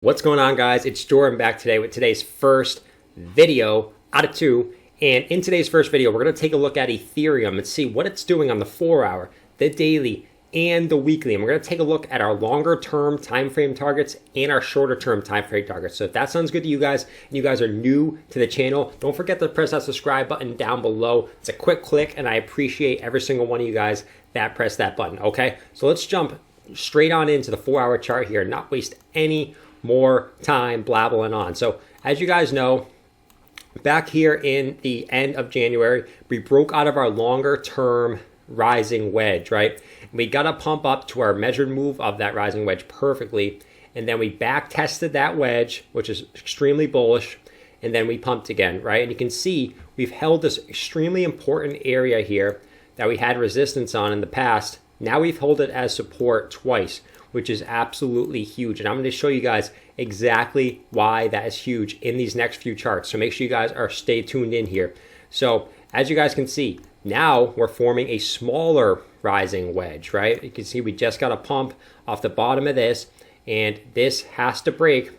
What's going on, guys? It's Jordan back today with today's first video out of two. And in today's first video, we're going to take a look at Ethereum and see what it's doing on the 4-hour, the daily, and the weekly. And we're going to take a look at our longer term time frame targets and our shorter term time frame targets. So if that sounds good to you guys and you guys are new to the channel, don't forget to press that subscribe button down below. It's a quick click and I appreciate every single one of you guys that press that button. Okay, so let's jump straight on into the 4-hour chart here and not waste any more time blabbling on. So as you guys know, back here in the end of January, we broke out of our longer term rising wedge, right? We got to pump up to our measured move of that rising wedge perfectly. And then we back tested that wedge, which is extremely bullish. And then we pumped again, right? And you can see we've held this extremely important area here that we had resistance on in the past. Now we've held it as support twice, which is absolutely huge. And I'm going to show you guys exactly why that is huge in these next few charts. So make sure you guys stay tuned in here. So as you guys can see, now we're forming a smaller rising wedge, right? You can see we just got a pump off the bottom of this, and this has to break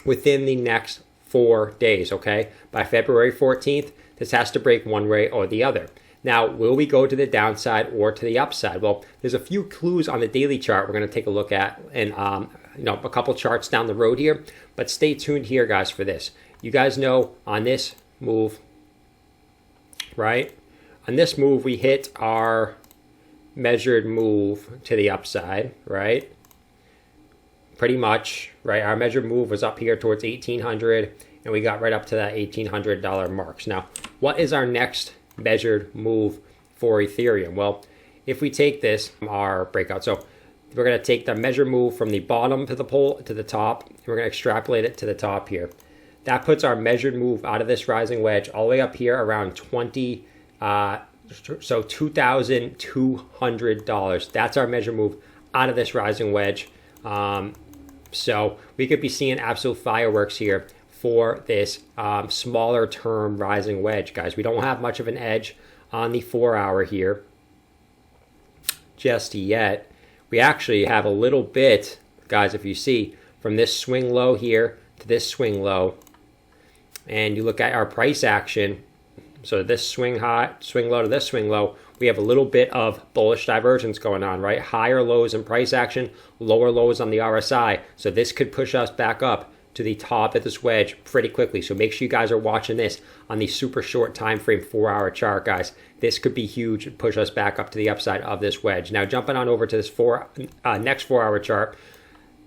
within the next 4 days, okay? By February 14th, this has to break one way or the other. Now, will we go to the downside or to the upside? Well, there's a few clues on the daily chart we're going to take a look at and a couple charts down the road here, but stay tuned here, guys, for this. You guys know on this move, right? On this move, we hit our measured move to the upside, right? Pretty much, right? Our measured move was up here towards 1,800, and we got right up to that $1,800 marks. Now, what is our next measured move for Ethereum? Well, if we take this, our breakout, so we're going to take the measured move from the bottom to the pole to the top, and we're going to extrapolate it to the top here. That puts our measured move out of this rising wedge all the way up here around $2,200. That's our measured move out of this rising wedge. So we could be seeing absolute fireworks here for this smaller term rising wedge, guys. We don't have much of an edge on the 4-hour here just yet. We actually have a little bit, guys, if you see, from this swing low here to this swing low, and you look at our price action, so this swing high, swing low to this swing low, we have a little bit of bullish divergence going on, right? Higher lows in price action, lower lows on the RSI. So this could push us back up to the top of this wedge pretty quickly. So make sure you guys are watching this on the super short time frame 4-hour chart, guys. This could be huge and push us back up to the upside of this wedge. Now jumping on over to this next 4-hour chart,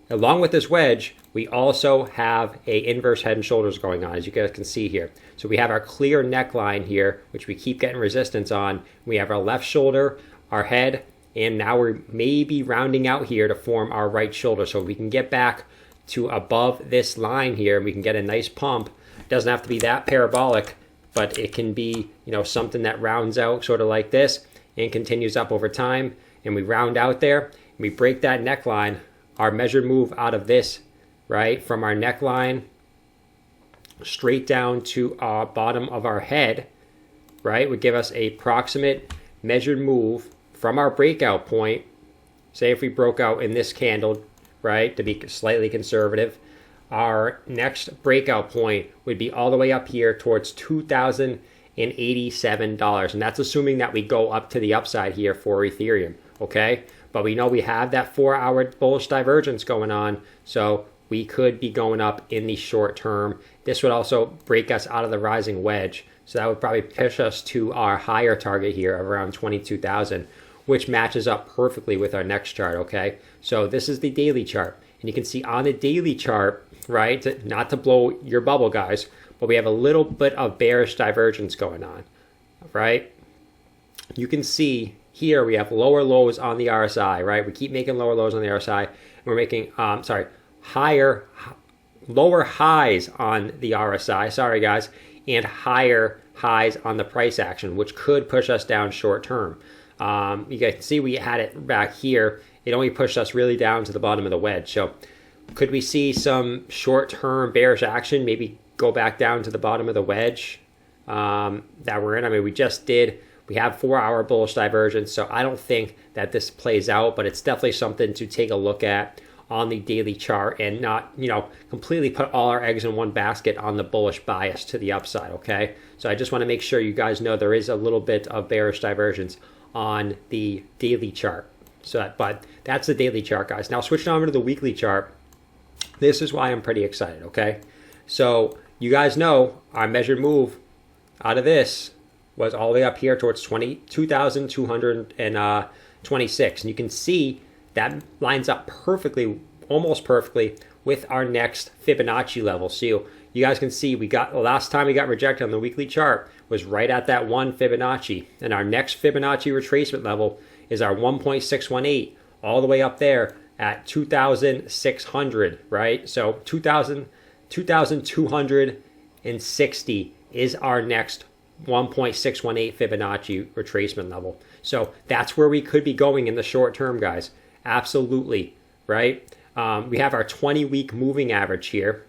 along with this wedge, we also have a inverse head and shoulders going on, as you guys can see here. So we have our clear neckline here, which we keep getting resistance on. We have our left shoulder, our head, and now we're maybe rounding out here to form our right shoulder. So we can get back to above this line here, we can get a nice pump. It doesn't have to be that parabolic, but it can be, something that rounds out sort of like this and continues up over time. And we round out there, and we break that neckline, our measured move out of this, right, from our neckline straight down to our bottom of our head, right, would give us a approximate measured move from our breakout point. Say if we broke out in this candle, right, to be slightly conservative, our next breakout point would be all the way up here towards $2,087. And that's assuming that we go up to the upside here for Ethereum, okay? But we know we have that 4-hour bullish divergence going on, so we could be going up in the short term. This would also break us out of the rising wedge, so that would probably push us to our higher target here of around 22,000, which matches up perfectly with our next chart, okay? So this is the daily chart. And you can see on the daily chart, right, not to blow your bubble, guys, but we have a little bit of bearish divergence going on, right? You can see here we have lower lows on the RSI, right? We keep making lower lows on the RSI. And we're making, lower highs on the RSI, sorry, guys, and higher highs on the price action, which could push us down short term. You guys can see we had it back here. It only pushed us really down to the bottom of the wedge. So could we see some short-term bearish action, maybe go back down to the bottom of the wedge that we're in? I mean, we just did. We have 4-hour bullish divergence, so I don't think that this plays out, but it's definitely something to take a look at on the daily chart and not, completely put all our eggs in one basket on the bullish bias to the upside, okay? So I just want to make sure you guys know there is a little bit of bearish divergence on the daily chart. But that's the daily chart, guys. Now switching over to the weekly chart, this is why I'm pretty excited, okay? So you guys know our measured move out of this was all the way up here towards 22,226. And you can see that lines up perfectly, almost perfectly, with our next Fibonacci level. So you guys can see the last time we got rejected on the weekly chart was right at that 1 Fibonacci. And our next Fibonacci retracement level is our 1.618, all the way up there at 2,600, right? So 2,260 is our next 1.618 Fibonacci retracement level. So that's where we could be going in the short term, guys. Absolutely, right? We have our 20-week moving average here.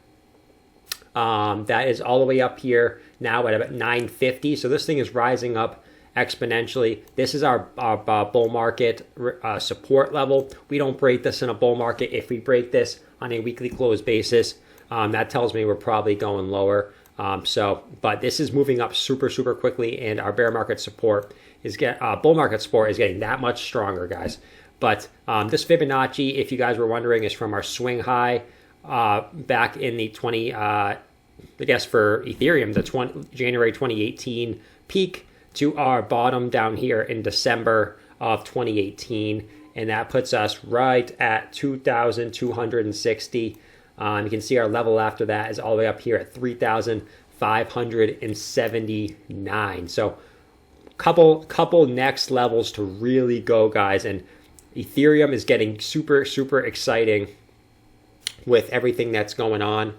That is all the way up here now at about 950. So this thing is rising up exponentially. This is our bull market support level. We don't break this in a bull market. If we break this on a weekly close basis, that tells me we're probably going lower. But this is moving up super, super quickly, and our bull market support is getting that much stronger, guys. But this Fibonacci, if you guys were wondering, is from our swing high back in the for Ethereum, the January 2018 peak to our bottom down here in December of 2018, and that puts us right at 2,260. You can see our level after that is all the way up here at 3,579. So couple next levels to really go, guys. And Ethereum is getting super, super exciting with everything that's going on.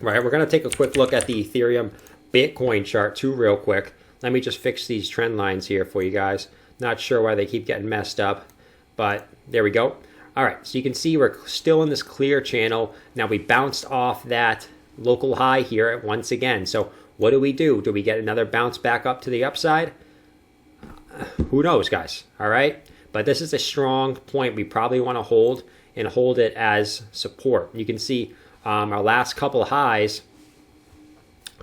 Right, we're going to take a quick look at the Ethereum Bitcoin chart too real quick. Let me just fix these trend lines here for you guys. Not sure why they keep getting messed up, but there we go. All right, so you can see we're still in this clear channel. Now we bounced off that local high here once again. So what do? Do we get another bounce back up to the upside? Who knows, guys? All right, but this is a strong point we probably want to hold it as support. You can see our last couple highs,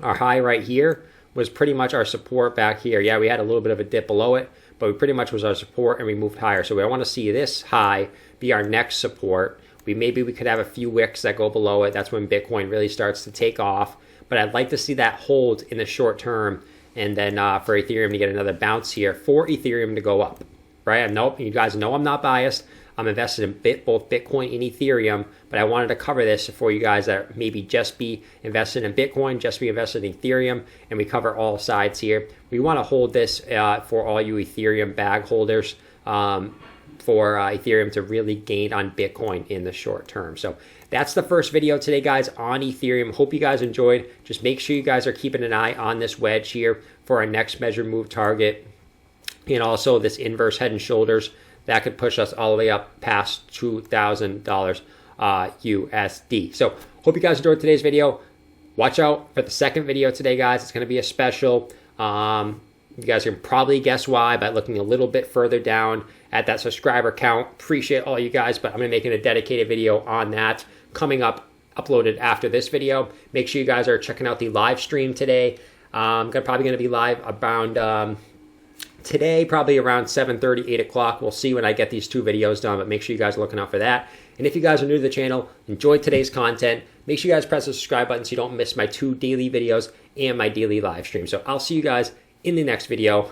our high right here was pretty much our support back here. Yeah, we had a little bit of a dip below it, but we pretty much was our support and we moved higher. So we want to see this high be our next support. Maybe we could have a few wicks that go below it. That's when Bitcoin really starts to take off. But I'd like to see that hold in the short term, and then for Ethereum to get another bounce here for Ethereum to go up, right? Nope, you guys know I'm not biased. I'm invested in both Bitcoin and Ethereum, but I wanted to cover this for you guys that maybe just be invested in Bitcoin, just be invested in Ethereum, and we cover all sides here. We want to hold this for all you Ethereum bag holders, for Ethereum to really gain on Bitcoin in the short term. So that's the first video today, guys, on Ethereum. Hope you guys enjoyed. Just make sure you guys are keeping an eye on this wedge here for our next measured move target, and also this inverse head and shoulders that could push us all the way up past $2,000 USD. So hope you guys enjoyed today's video. Watch out for the second video today, guys. It's going to be a special. You guys can probably guess why by looking a little bit further down at that subscriber count. Appreciate all you guys, but I'm going to be making a dedicated video on that coming up, uploaded after this video. Make sure you guys are checking out the live stream today. Probably going to be live around today, probably around 7:30, 8 o'clock. We'll see when I get these two videos done, but make sure you guys are looking out for that. And if you guys are new to the channel, enjoyed today's content, make sure you guys press the subscribe button so you don't miss my 2 daily videos and my daily live stream. So I'll see you guys in the next video.